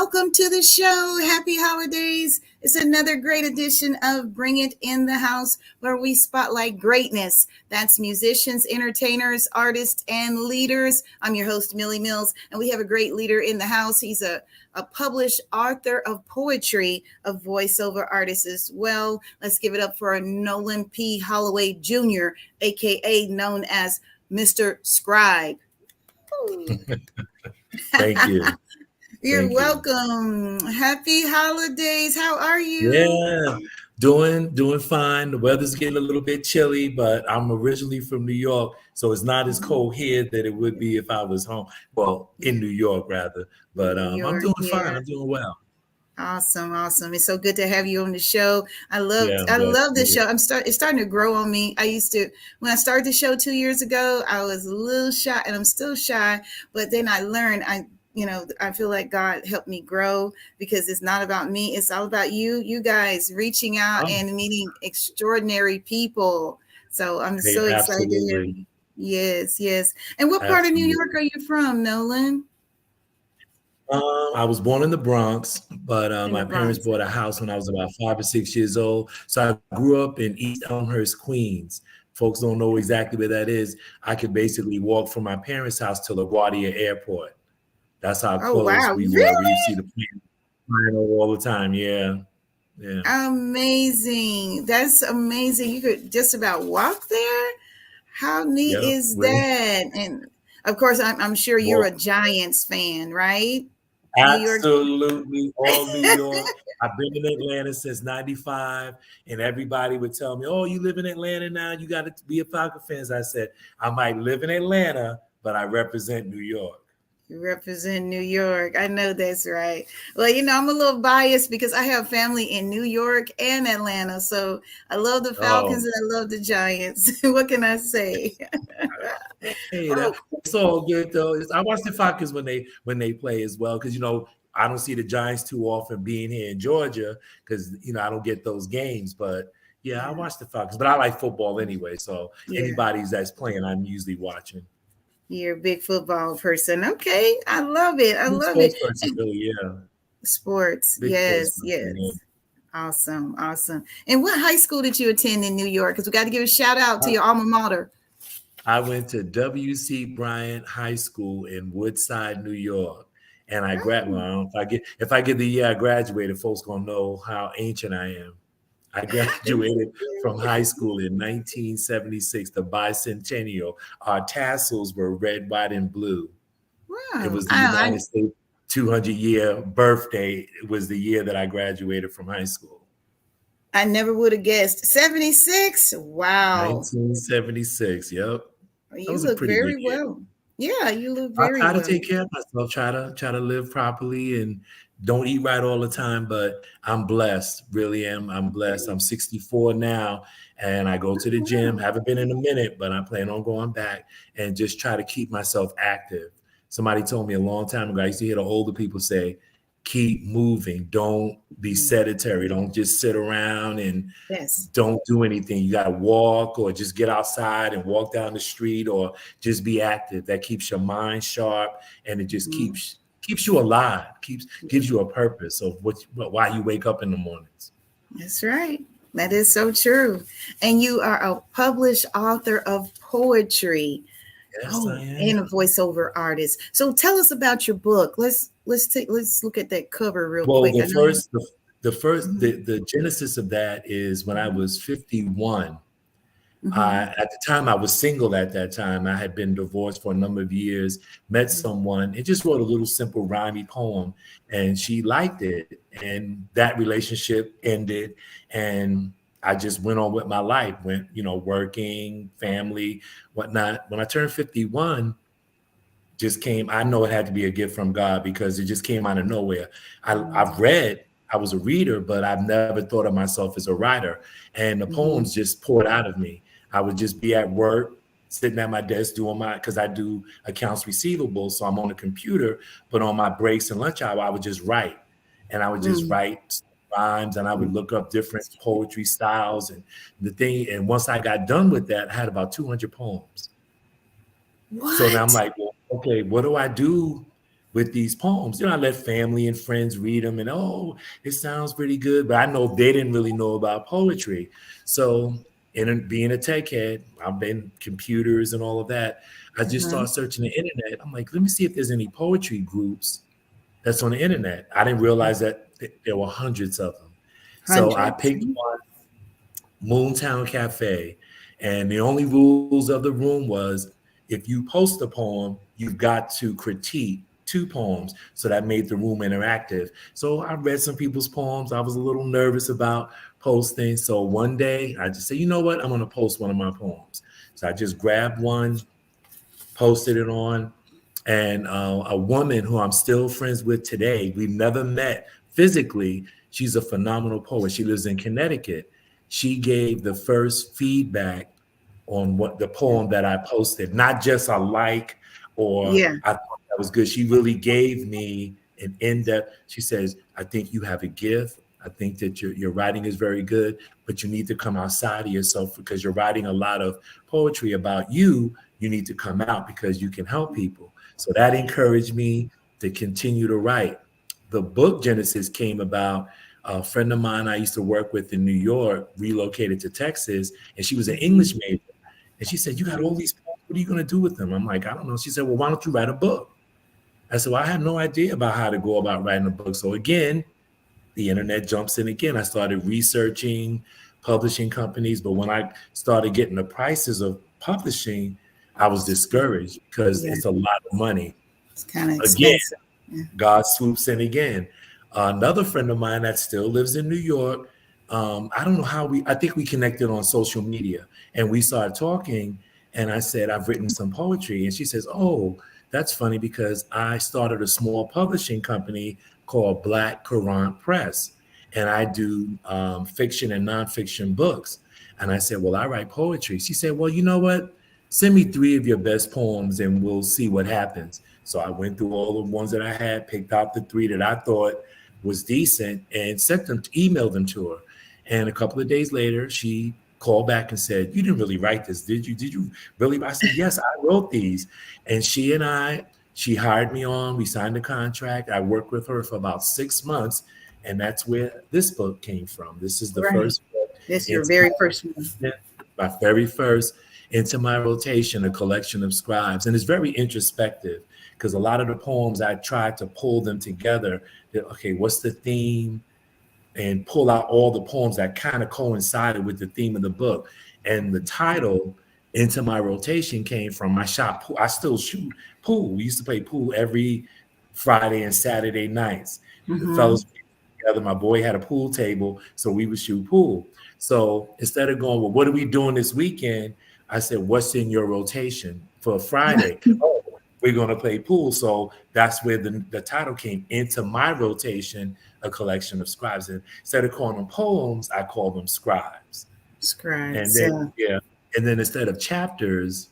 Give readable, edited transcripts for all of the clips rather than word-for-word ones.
welcome to the show. Happy holidays. It's another great edition of Bring It in the House, where we spotlight greatness. That's musicians, entertainers, artists, and leaders. I'm your host, Millie Mills, and we have a great leader in the house. He's a published author of poetry, a voiceover artist as well. Let's give it up for Nolan P. Holloway Jr., aka known as Mr. Scribe. Thank you. You're welcome. Happy holidays. How are you? Yeah, doing fine. The weather's getting a little bit chilly, but I'm originally from New York, so it's not as cold here that it would be if I was home. Well, in New York rather. But I'm doing fine. I'm doing well. Awesome. It's so good to have you on the show. I love this show. It's starting to grow on me. When I started the show 2 years ago, I was a little shy, and I'm still shy, but then I learned I feel like God helped me grow, because it's not about me. It's all about you guys reaching out and meeting extraordinary people. So I'm so excited to hear you. Yes. And what part of New York are you from, Nolan? I was born in the Bronx, but my parents bought a house when I was about 5 or 6 years old. So I grew up in East Elmhurst, Queens. Folks don't know exactly where that is. I could basically walk from my parents' house to LaGuardia Airport. That's how close we were. Really? We see the plane flying over all the time. Yeah. Amazing. That's amazing. You could just about walk there. How neat is that? And of course, I'm sure you're a Giants fan, right? Absolutely. All New York. I've been in Atlanta since 95, and everybody would tell me, "Oh, you live in Atlanta now. You got to be a Falcon fan." I said, "I might live in Atlanta, but I represent New York." You represent New York. I know that's right. Well, I'm a little biased because I have family in New York and Atlanta. So I love the Falcons and I love the Giants. What can I say? It's all good though. I watch the Falcons when they play as well, because I don't see the Giants too often being here in Georgia, because I don't get those games. But I watch the Falcons. But I like football anyway, so anybody that's playing, I'm usually watching. You're a big football person. Okay. I love it. I love it. Really, Sports. Yes. Awesome. And what high school did you attend in New York? Because we got to give a shout out to your alma mater. I went to W.C. Bryant High School in Woodside, New York. And I graduated. If I get the year I graduated, folks gonna know how ancient I am. I graduated from high school in 1976, the bicentennial. Our tassels were red, white, and blue. Wow. It was the United States 200-year birthday. It was the year that I graduated from high school. I never would have guessed. 76? Wow. 1976, yep. You look very well. Yeah, you look very well. I try to take care of myself, try to live properly, and don't eat right all the time, but I'm blessed. Really am. I'm blessed. I'm 64 now, and I go to the gym. Haven't been in a minute, but I plan on going back and just try to keep myself active. Somebody told me a long time ago, I used to hear the older people say, keep moving. Don't be sedentary. Don't just sit around and don't do anything. You got to walk, or just get outside and walk down the street, or just be active. That keeps your mind sharp, and it just keeps you alive, gives you a purpose of why you wake up in the mornings. That's right. That is so true. And you are a published author of poetry. Yes, I am. And a voiceover artist. So tell us about your book. Let's look at that cover real quick. The genesis of that is when I was 51. At the time, I was single at that time. I had been divorced for a number of years, met someone, and just wrote a little simple rhymey poem, and she liked it. And that relationship ended, and I just went on with my life, working, family, whatnot. When I turned 51, I know it had to be a gift from God, because it just came out of nowhere. I've read, I was a reader, but I've never thought of myself as a writer. And the poems just poured out of me. I would just be at work, sitting at my desk because I do accounts receivable. So I'm on the computer, but on my breaks and lunch hour, I would just write. And I would just write rhymes, and I would look up different poetry styles and once I got done with that, I had about 200 poems. What? So now I'm like, well, okay, what do I do with these poems. I let family and friends read them and, oh, it sounds pretty good. But I know they didn't really know about poetry. So being a tech head, I've been computers and all of that. I just started searching the internet. I'm like, let me see if there's any poetry groups that's on the internet. I didn't realize that there were hundreds of them. So I picked one, Moontown Cafe. And the only rules of the room was if you post a poem, you've got to critique 2 poems. So that made the room interactive. So I read some people's poems. I was a little nervous about posting. So one day I just said, you know what? I'm going to post one of my poems. So I just grabbed one, posted it on. And a woman who I'm still friends with today, we've never met physically. She's a phenomenal poet. She lives in Connecticut. She gave the first feedback on what the poem that I posted, not just a like or I thought that was good. She really gave me an in-depth. She says, I think you have a gift. I think that your writing is very good, but you need to come outside of yourself because you're writing a lot of poetry about you. You need to come out because you can help people. So that encouraged me to continue to write. The book Genesis came about. A friend of mine I used to work with in New York relocated to Texas, and she was an English major. And she said, you got all these poems. What are you going to do with them? I'm like, I don't know. She said, well, why don't you write a book? I said, well, I had no idea about how to go about writing a book. So again, the internet jumps in again. I started researching publishing companies. But when I started getting the prices of publishing, I was discouraged because it's a lot of money. It's kind of expensive. Again, God swoops in again. Another friend of mine that still lives in New York, I don't know how I think we connected on social media and we started talking and I said, I've written some poetry. And she says, oh, that's funny because I started a small publishing company called Black Quran Press. And I do fiction and nonfiction books. And I said, well, I write poetry. She said, well, you know what? Send me 3 of your best poems and we'll see what happens. So I went through all the ones that I had, picked out the 3 that I thought was decent and emailed them to her. And a couple of days later, she called back and said, you didn't really write this, did you? Did you really? I said, yes, I wrote these. And she hired me on, we signed a contract. I worked with her for about 6 months. And that's where this book came from. This is the first book. This is your very first one. My very first Into My Rotation, a collection of scribes. And it's very introspective because a lot of the poems, I tried to pull them together. Okay, what's the theme? And pull out all the poems that kind of coincided with the theme of the book. And the title, Into My Rotation, came from my shop. I still shoot pool. We used to play pool every Friday and Saturday nights. The fellows together, my boy had a pool table, so we would shoot pool. So instead of going, well, what are we doing this weekend? I said, what's in your rotation for Friday? Oh, we're going to play pool. So that's where the title came, Into My Rotation, a collection of scribes. And instead of calling them poems, I call them scribes. Scribes. And then, and then instead of chapters,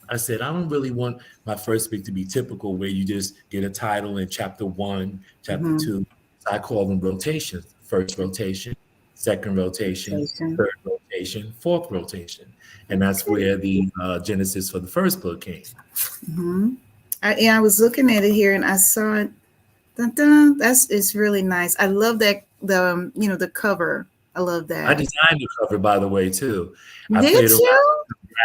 I said, I don't really want my first book to be typical where you just get a title in chapter 1, chapter 2. So I call them rotations. First rotation, second rotation, third rotation, fourth rotation. And that's where the genesis for the first book came. I was looking at it here and I saw it. Dun, dun, it's really nice. I love that the cover. I love that. I designed the cover, by the way, too. Did you?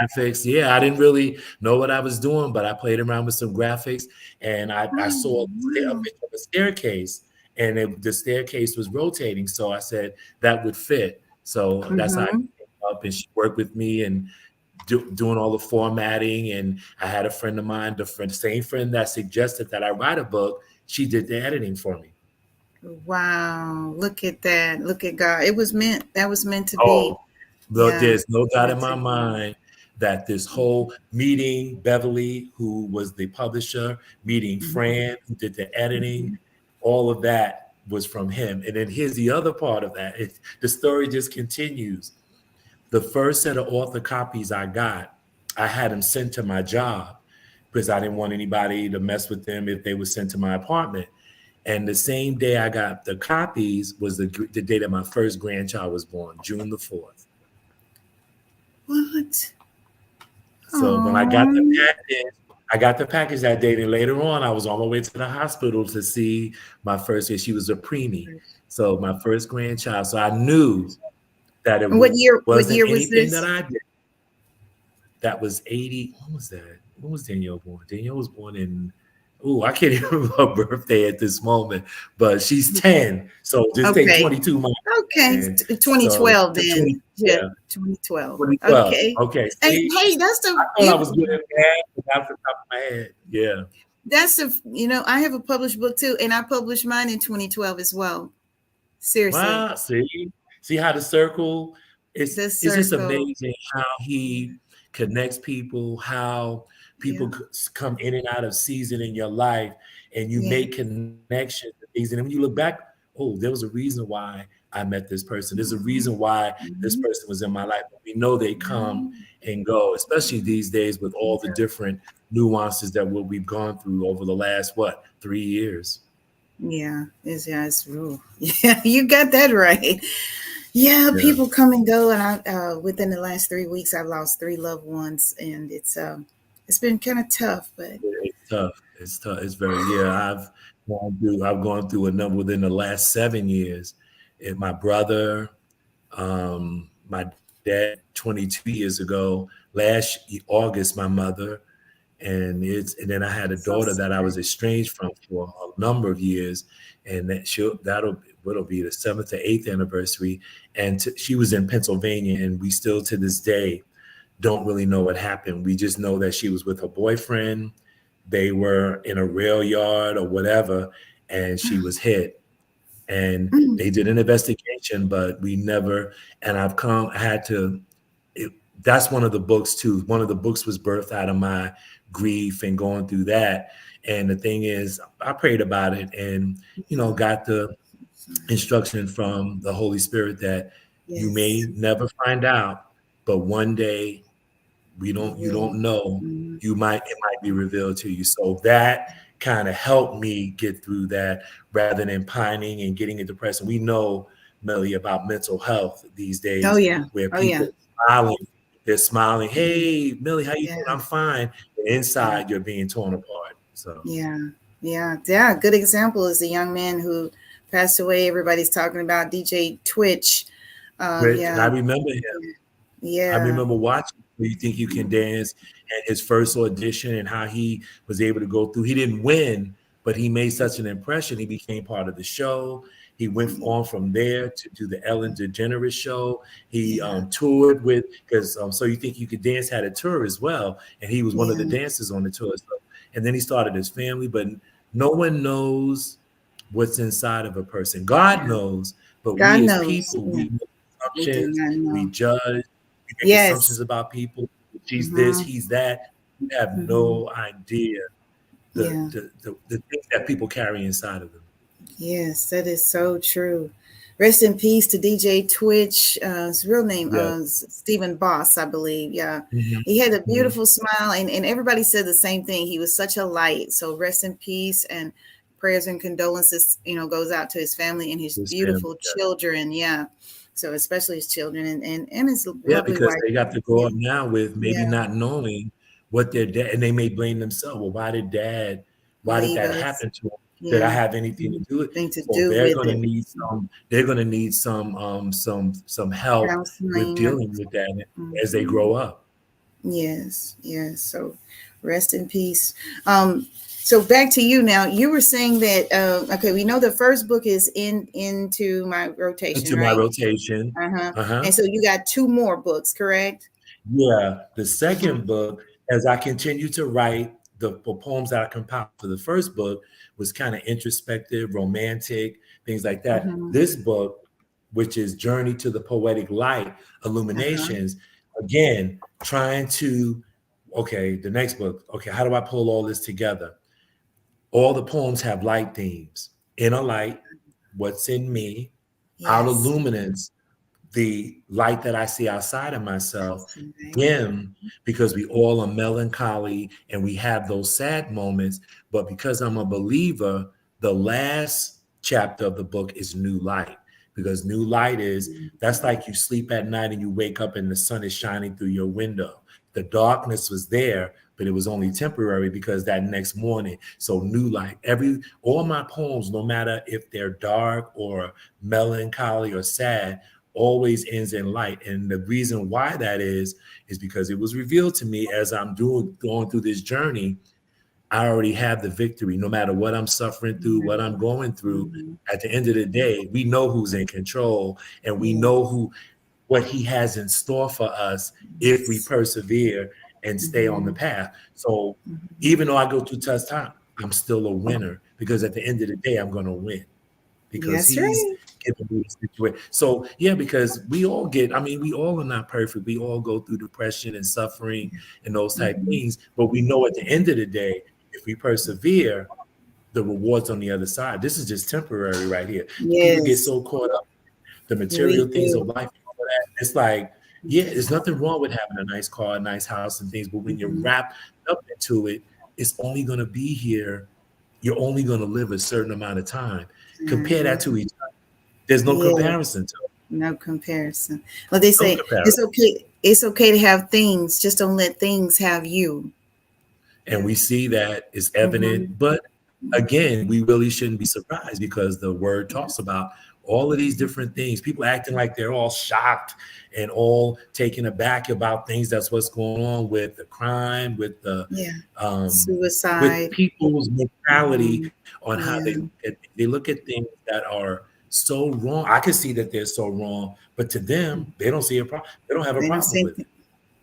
Graphics. Yeah, I didn't really know what I was doing, but I played around with some graphics, and I saw a picture of a staircase, and the staircase was rotating. So I said that would fit. So that's how I came up, and she worked with me and doing all the formatting. And I had a friend of mine, the same friend that suggested that I write a book. She did the editing for me. Wow! Look at that! Look at God! It was meant. That was meant to be. There's no doubt in my mind that this whole meeting Beverly, who was the publisher, meeting Fran, who did the editing, all of that was from him. And then here's the other part of that. The story just continues. The first set of author copies I got, I had them sent to my job because I didn't want anybody to mess with them if they were sent to my apartment. And the same day I got the copies was the day that my first grandchild was born, June the 4th. What? So when I got the package, I got the package that day, and later on, I was on my way to the hospital to see my first kid. She was a preemie, so my first grandchild. So I knew that it What year wasn't was anything this? that I did. That was 80. When was that? When was Danielle born? Danielle was born in, I can't even remember her birthday at this moment, but she's 10. So just take 22 months. Okay. And 2012 so, then. Yeah. 2012. 2012. Okay. Okay. See, hey, that's the. I thought I was good at math off the top of my head. Yeah. That's I have a published book too, and I published mine in 2012 as well. Seriously. Wow. See how the circle it's just amazing how he connects people, how people come in and out of season in your life, and you make connections with these. And when you look back, there was a reason why I met this person. There's a reason why this person was in my life. We know they come and go, especially these days with all the different nuances that we've gone through over the last 3 years. Yeah, it's yeah, you got that right. Yeah, people come and go, and I within the last 3 weeks, I've lost 3 loved ones, and it's been kind of tough, but it's tough. It's tough. It's very I've gone through a number within the last 7 years. And my brother, my dad, 22 years ago. Last August, my mother, and then I had a daughter that I was estranged from for a number of years, and that'll be the 7th or 8th anniversary. And she was in Pennsylvania, and we still to this day don't really know what happened. We just know that she was with her boyfriend. They were in a rail yard or whatever, and she was hit. And they did an investigation, but we never. And that's one of the books too. One of the books was birthed out of my grief and going through that. And the thing is, I prayed about it and, got the instruction from the Holy Spirit that you may never find out, but one day you don't know, it might be revealed to you. So that kind of helped me get through that rather than pining and getting depressed. And we know, Melly, about mental health these days. Where people smiling. They're smiling. Hey, Millie, how you doing? I'm fine. And inside, you're being torn apart. So yeah. Good example is the young man who passed away. Everybody's talking about DJ Twitch. I remember him. Yeah, I remember watching Do You Think You Can Dance and his first audition and how he was able to go through. He didn't win, but he made such an impression. He became part of the show. He went on from there to do the Ellen DeGeneres show. He toured with, because So You Think You Could Dance had a tour as well. And he was one of the dancers on the tour. And then he started his family, but no one knows what's inside of a person. God knows, but God we knows. As people, we make assumptions, we judge, we make assumptions about people. She's this, he's that. We have no idea the things that people carry inside of them. Yes, that is so true. Rest in peace to DJ Twitch. His real name is Stephen Boss, I believe. Yeah. He had a beautiful smile, and everybody said the same thing. He was such a light. So rest in peace, and prayers and condolences, goes out to his family and his beautiful children. Yeah. So especially his children and his lovely because wife. They got to grow up now with maybe not knowing what their dad, and they may blame themselves. Well, why did that happen to him? Did I have anything to do with it? They're going to need some. They're going to need some help with dealing with that as they grow up. Yes. So, rest in peace. So back to you now. You were saying that we know the first book is into my rotation. My rotation. And so you got 2 more books, correct? Yeah. The second book, as I continue to write the poems that I compiled for the first book, was kind of introspective, romantic, things like that. This book, which is Journey to the Poetic Light, Illuminations, again, trying to, the next book, how do I pull all this together? All the poems have light themes. Inner light, what's in me, outer luminance, the light that I see outside of myself, dim, because we all are melancholy and we have those sad moments. But because I'm a believer, the last chapter of the book is new light, because new light that's like you sleep at night and you wake up and the sun is shining through your window. The darkness was there, but it was only temporary because that next morning, so new light. All my poems, no matter if they're dark or melancholy or sad, always ends in light. And the reason why that is because it was revealed to me as I'm going through this journey. I already have the victory. No matter what I'm suffering through, what I'm going through, at the end of the day, we know who's in control, and we know what he has in store for us if we persevere and stay on the path. So even though I go through tough time, I'm still a winner, because at the end of the day, I'm going to win, because he's giving me the situation. So yeah, because we all are not perfect. We all go through depression and suffering and those type of things. But we know at the end of the day, if we persevere, the rewards on the other side. This is just temporary right here. People get so caught up in the material things of life. It's like, yeah, there's nothing wrong with having a nice car, a nice house and things. But when you're wrapped up into it, it's only going to be here. You're only going to live a certain amount of time. Compare that to each other. There's no comparison to it. No comparison. Well, they say it's okay to have things, just don't let things have you. And we see that is evident. But again, we really shouldn't be surprised, because the word talks about all of these different things. People acting like they're all shocked and all taken aback about things. That's what's going on with the crime, with the suicide, with people's mentality on how they look at things that are so wrong. I can see that they're so wrong, but to them, they don't see a problem. They don't have a problem with it.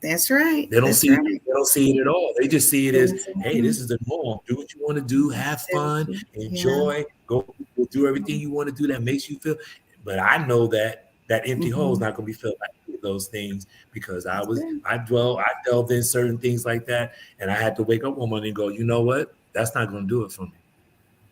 That's right. They don't see it at all. They just see it as, hey, this is the norm. Do what you want to do, have fun, enjoy, go do everything you want to do that makes you feel. But I know that empty hole is not going to be filled by those things, because I delved in certain things like that, and I had to wake up one morning and go, you know what? That's not going to do it for me.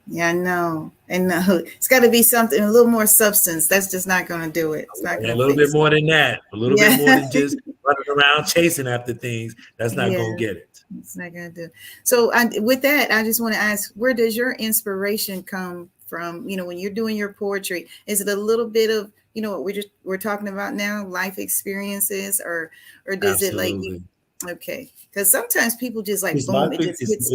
Yeah, I know. And it's got to be something, a little more substance. That's just not going to do it. It's not a little bit more than that. A little bit more than just running around chasing after things. That's not going to get it. It's not going to do it. So with that, I just want to ask, where does your inspiration come from? When you're doing your poetry, is it a little bit of, what we're talking about now, life experiences, or does Absolutely. it okay? Because sometimes people just boom, it just hits.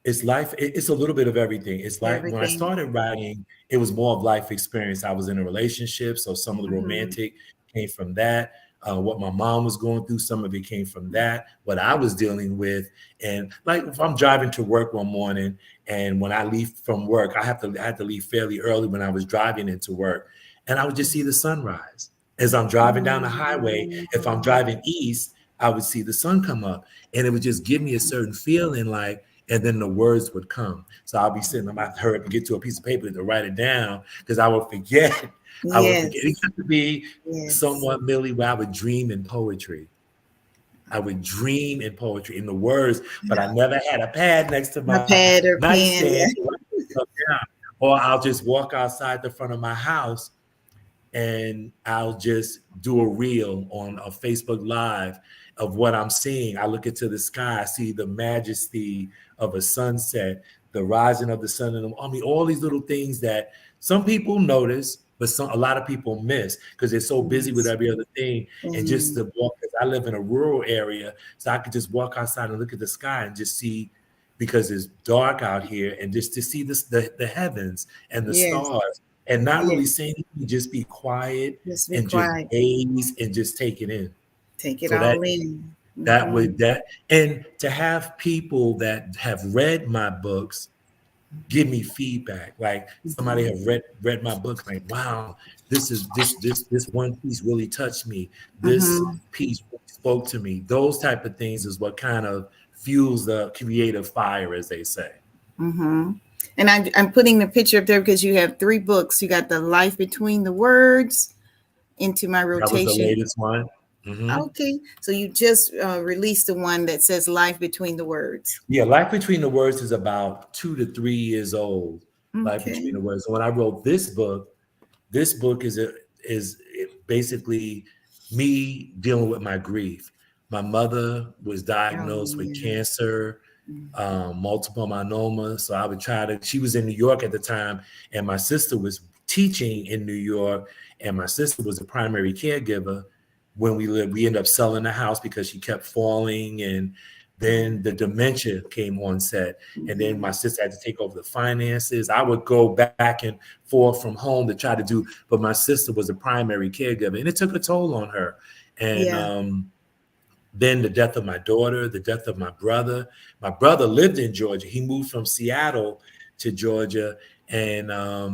It's life. It's a little bit of everything. It's like when I started writing, it was more of life experience. I was in a relationship, so some of the romantic came from that. What my mom was going through, some of it came from that. What I was dealing with, and like if I'm driving to work one morning, and when I leave from work, I had to leave fairly early when I was driving into work, and I would just see the sunrise as I'm driving down the highway. If I'm driving east, I would see the sun come up, and it would just give me a certain feeling like. And then the words would come. So I'll be sitting, I might hurry up and get to a piece of paper to write it down, because I would forget. I would forget. It used to be somewhat merely where I would dream in poetry. I would dream in poetry, in the words, but I never had a pad next to my pad or pen. Or I'll just walk outside the front of my house and I'll just do a reel on a Facebook Live of what I'm seeing. I look into the sky, I see the majesty of a sunset, the rising of the sun, and all these little things that some people notice, but a lot of people miss because they're so busy with every other thing. And just to walk, because I live in a rural area, so I could just walk outside and look at the sky and just see, because it's dark out here, and just to see the heavens and the stars, and not really saying anything, just be quiet, just gaze and just take it in. Take it all in. And to have people that have read my books give me feedback, like somebody have read my books, like, wow, this one piece really touched me. This piece spoke to me. Those type of things is what kind of fuels the creative fire, as they say. And I'm putting the picture up there because you have 3 books. You got the Life Between the Words, Into My Rotation. That was the latest one. Okay, so you just released the one that says Life Between the Words. Yeah, Life Between the Words is about 2 to 3 years old. Life Between the Words. So when I wrote this book is basically me dealing with my grief. My mother was diagnosed with cancer, multiple myeloma. So I would she was in New York at the time, and my sister was teaching in New York, and my sister was a primary caregiver. When we ended up selling the house because she kept falling, Then the dementia came on set, and then my sister had to take over the finances. I would go back and forth from home to try to do, but my sister was the primary caregiver, and it took a toll on her. And then the death of my daughter, the death of my brother. My brother lived in Georgia. He moved from Seattle to Georgia, and I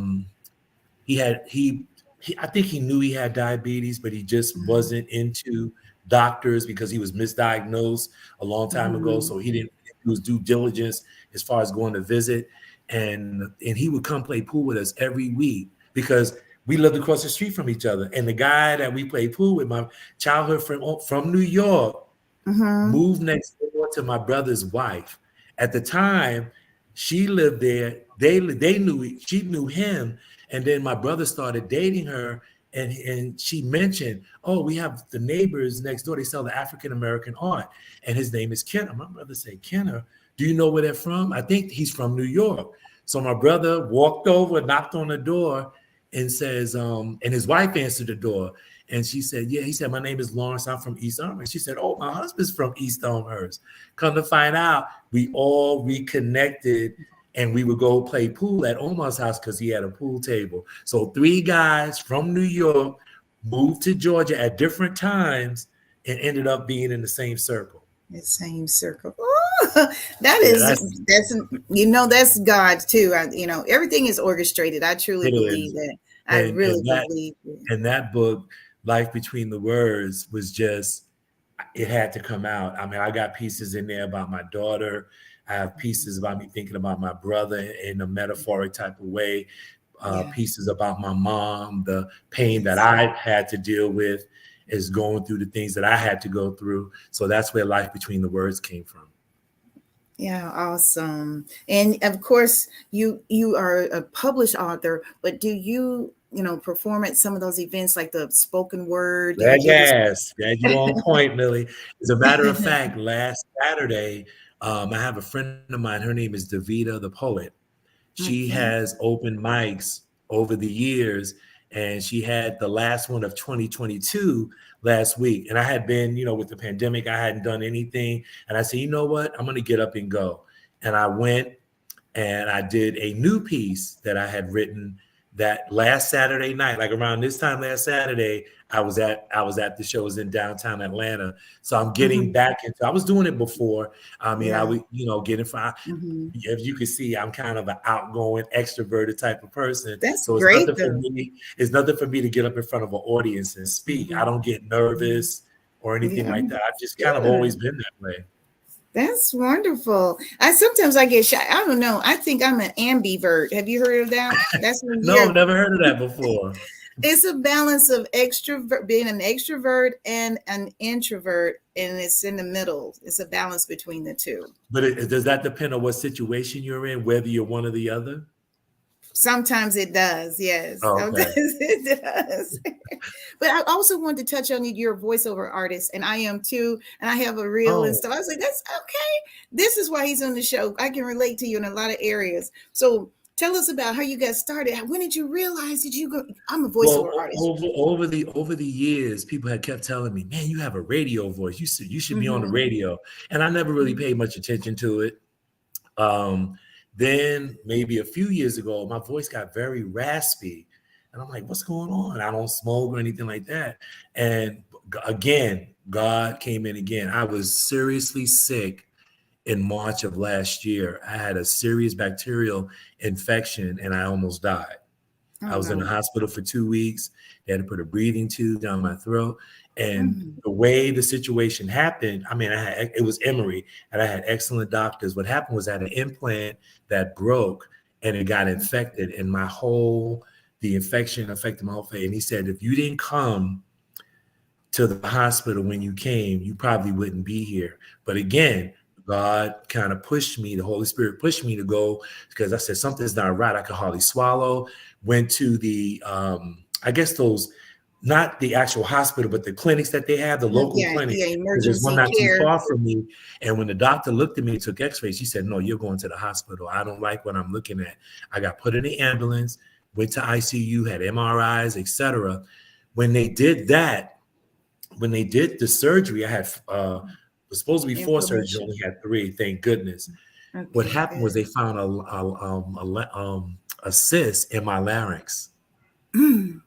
think he knew he had diabetes, but he just wasn't into doctors because he was misdiagnosed a long time ago. So he didn't do his due diligence as far as going to visit. And he would come play pool with us every week because we lived across the street from each other. And the guy that we played pool with, my childhood friend from New York, moved next door to my brother's wife. At the time, she lived there. She knew him. And then my brother started dating her, and she mentioned, oh, we have the neighbors next door. They sell the African-American art, and his name is Kenner. My brother said, Kenner, do you know where they're from? I think he's from New York. So my brother walked over, knocked on the door, and says, and his wife answered the door. And she said, yeah, he said, my name is Lawrence. I'm from East Elmhurst. She said, oh, my husband's from East Elmhurst. Come to find out, we all reconnected, and we would go play pool at Omar's house because he had a pool table. So 3 guys from New York moved to Georgia at different times and ended up being in the same circle. The same circle. Oh, that's God too. Everything is orchestrated. I truly believe that. I really believe it. And that book, Life Between the Words, was just, it had to come out. I mean, I got pieces in there about my daughter. I have pieces about me thinking about my brother in a metaphoric type of way, pieces about my mom, the pain that I had to deal with is going through the things that I had to go through. So that's where Life Between the Words came from. Yeah, awesome. And of course, you are a published author, but do you perform at some of those events like the spoken word? Yes, you're on point, Millie. As a matter of fact, last Saturday, I have a friend of mine. Her name is Davida the Poet. She has open mics over the years, and she had the last one of 2022 last week. And I had been, with the pandemic, I hadn't done anything. And I said, you know what? I'm going to get up and go. And I went and I did a new piece that I had written that last Saturday night, like around this time last Saturday, I was at the shows in downtown Atlanta. So I'm getting back into, I was doing it before. I mean, I would, get in front. As you can see, I'm kind of an outgoing, extroverted type of person. That's so great. It's nothing for me to get up in front of an audience and speak. I don't get nervous or anything like that. I've just kind of always been that way. That's wonderful. Sometimes I get shy. I don't know. I think I'm an ambivert. Have you heard of that? That's No, I've never heard of that before. It's a balance of being an extrovert and an introvert, and it's in the middle. It's a balance between the two. But does that depend on what situation you're in, whether you're one or the other? Sometimes it does, yes. Oh, okay. Sometimes it does. But I also wanted to touch on you're a voiceover artist, and I am too. And I have a reel and stuff. I was like, that's okay. This is why he's on the show. I can relate to you in a lot of areas. So tell us about how you got started. When did you realize I'm a voiceover artist? Over the years, people had kept telling me, man, you have a radio voice. You should be on the radio. And I never really paid much attention to it. Then maybe a few years ago, my voice got very raspy. And I'm like, what's going on? I don't smoke or anything like that. And again, God came in again. I was seriously sick in March of last year. I had a serious bacterial infection and I almost died. I was in the hospital for 2 weeks. They had to put a breathing tube down my throat. And the way the situation happened, I mean, it was Emory, and I had excellent doctors. What happened was I had an implant that broke and it got infected, and the infection affected my whole face. And he said, if you didn't come to the hospital when you came, you probably wouldn't be here. But again, God kind of pushed me, the Holy Spirit pushed me to go because I said, something's not right. I could hardly swallow. Went to the, I guess those, not the actual hospital, but the clinics that they have, the local clinics. There's one not too far from me. And when the doctor looked at me and took x-rays, she said, no, you're going to the hospital. I don't like what I'm looking at. I got put in the ambulance, went to ICU, had MRIs, etc. When they did that, when they did the surgery, I had was supposed to be 4 surgeries, Inflammation. only had 3, thank goodness. Okay, What happened was good. they found a cyst in my larynx. Oh,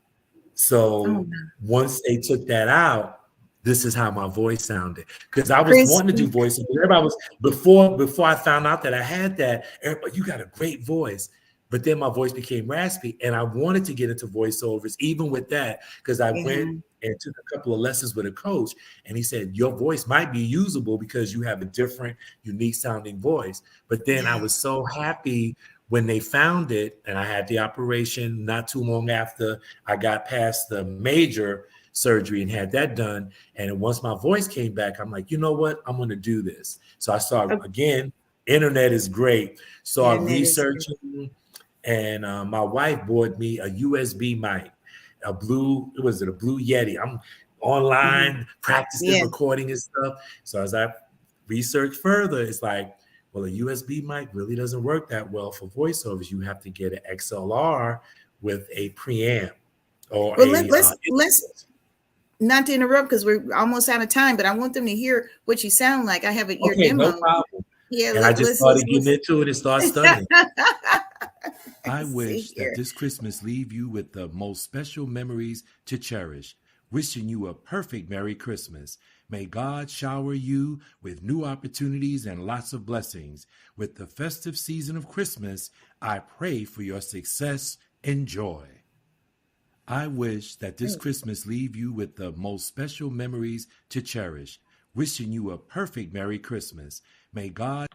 So no. once they took that out, this is how my voice sounded. Because I was Chris, wanting to do voices. Everybody was before I found out that I had that. Everybody, you got a great voice. But then my voice became raspy, and I wanted to get into voiceovers, even with that, because I went and took a couple of lessons with a coach, and he said your voice might be usable because you have a different, unique sounding voice. But then I was so happy when they found it, and I had the operation not too long after I got past the major surgery and had that done. And once my voice came back, I'm like, you know what? I'm going to do this. So I started again. Internet is great. So I researching, and my wife bought me a USB mic, a blue Yeti. I'm online practicing recording and stuff. So as I research further, it's like, well, a USB mic really doesn't work that well for voiceovers. You have to get an XLR with a preamp. Or let's not to interrupt because we're almost out of time, but I want them to hear what you sound like. I have your demo. No problem. Yeah, and I just started getting into it and started studying. I wish that this Christmas leave you with the most special memories to cherish. Wishing you a perfect Merry Christmas. May God shower you with new opportunities and lots of blessings. With the festive season of Christmas, I pray for your success and joy. I wish that this Christmas leave you with the most special memories to cherish. Wishing you a perfect Merry Christmas. May God...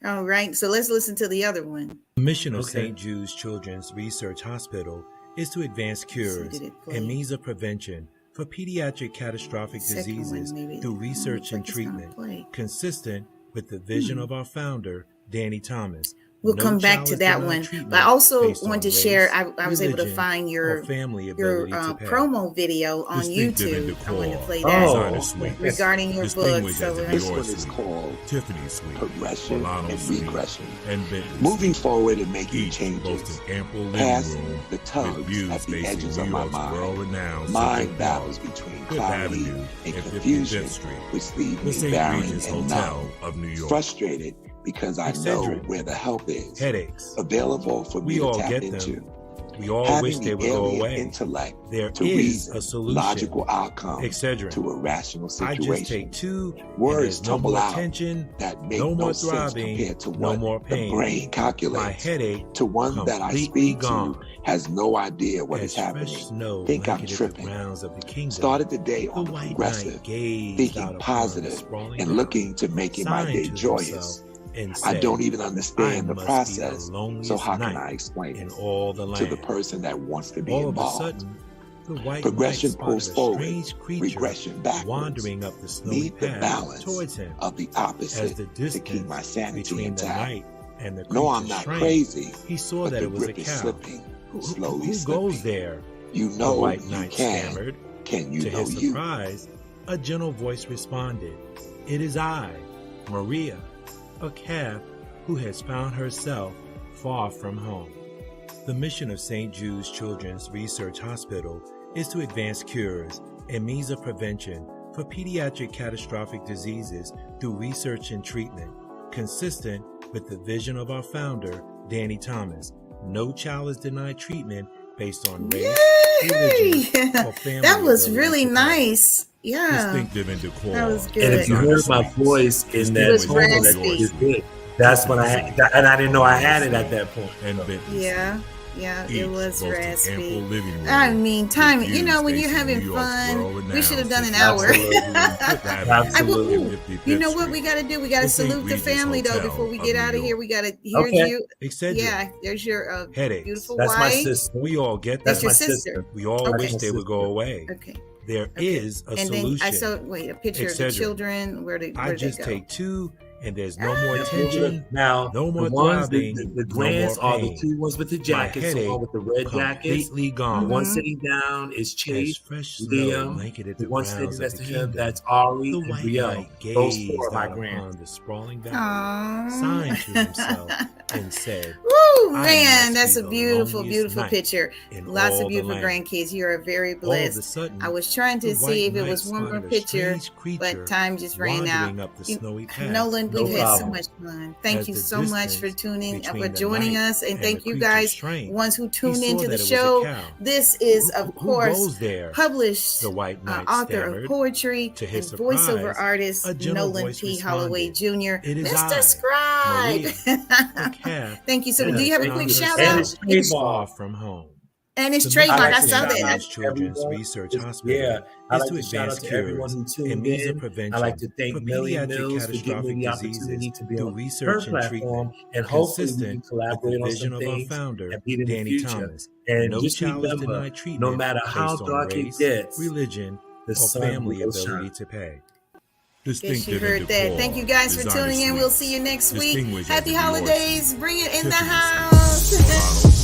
All right, so let's listen to the other one. The mission of St. Jude's Children's Research Hospital is to advance cures and means of prevention for pediatric catastrophic diseases through research and treatment, consistent with the vision of our founder, Danny Thomas. We'll come back to that one. But I also want to share, I was able to find your promo video on YouTube. I want to play that regarding your book. So this one is called Progression and Regression. Moving forward and making changes. Past the tugs at the edges of my mind. Mind battles between clarity and confusion, which leave me barren and numb. Frustrated because I know where the help is. Headaches. Available for me to tap into. We all wish they would go away. Intellect there to is reason, a solution. logical outcome to a rational situation. I just take 2 words tumble out attention, that make no more sense throbbing, compared to no what more pain. the brain calculates. My headache to one that I speak gone. to has no idea what is happening. Think I'm tripping. Started the day on the progressive, thinking positive and looking to making my day joyous. I don't even understand the process, so how can I explain it to the person that wants to be involved? Progression pulls forward, regression backwards. Need the balance of the opposite to keep my sanity intact. No, I'm not crazy, but the grip is slipping, slowly slipping. You know you can. Can you know you? A gentle voice responded, "It is I, Maria, a calf who has found herself far from home." The mission of St. Jude's Children's Research Hospital is to advance cures and means of prevention for pediatric catastrophic diseases through research and treatment, consistent with the vision of our founder, Danny Thomas. No child is denied treatment based on race, religion, or family. That was really nice. Yeah, that was good. And if you heard my voice in that moment, that's when I had, and I didn't know I had it at that point. Yeah, it was raspy. I mean, time. You know, when you're having fun, we should have done an hour. Absolutely. You know what we got to do? We got to salute the family though before we get out of here. We got to hear you. Yeah, there's your beautiful wife. That's my sister. We all get that. That's your sister. We all wish they would go away. Okay. There is a solution. And then I saw a picture of the children. Where I just go? take 2 And there's no more tension, now, no more the ones, throbbing, the glands no more are the pain. two ones with the jackets, the one with the red jackets. Completely gone. The one sitting down is Chase, Liam. The one sitting next to him, that's Ari and Brielle. Those four are my grands. The sprawling valley, signed to himself and said, "Woo, man, that's a beautiful, beautiful picture. Lots of beautiful grandkids. You are very blessed." I was trying to see if it was one more picture, but time just ran out. Nolan, we've had so much fun. Thank you so much for joining us, and thank you guys, ones who tuned into the show. This is, of course, published author of poetry and voiceover artist Nolan P. Holloway Jr. Mr. Scribe. Thank you so much. Do you have a quick shout out? Far from home. And it's trademark. I saw that. Children's Research Hospital I like to shout out to everyone who tuned in. I like to thank Millie Mills for giving me the opportunity to be on her platform, and hopefully we can collaborate on some things and be in the future. And just remember, no matter how dark it gets, religion, the sun will shine. To pay. Yes, you heard that. Thank you guys for tuning in. We'll see you next week. Happy holidays. Bring it in the house.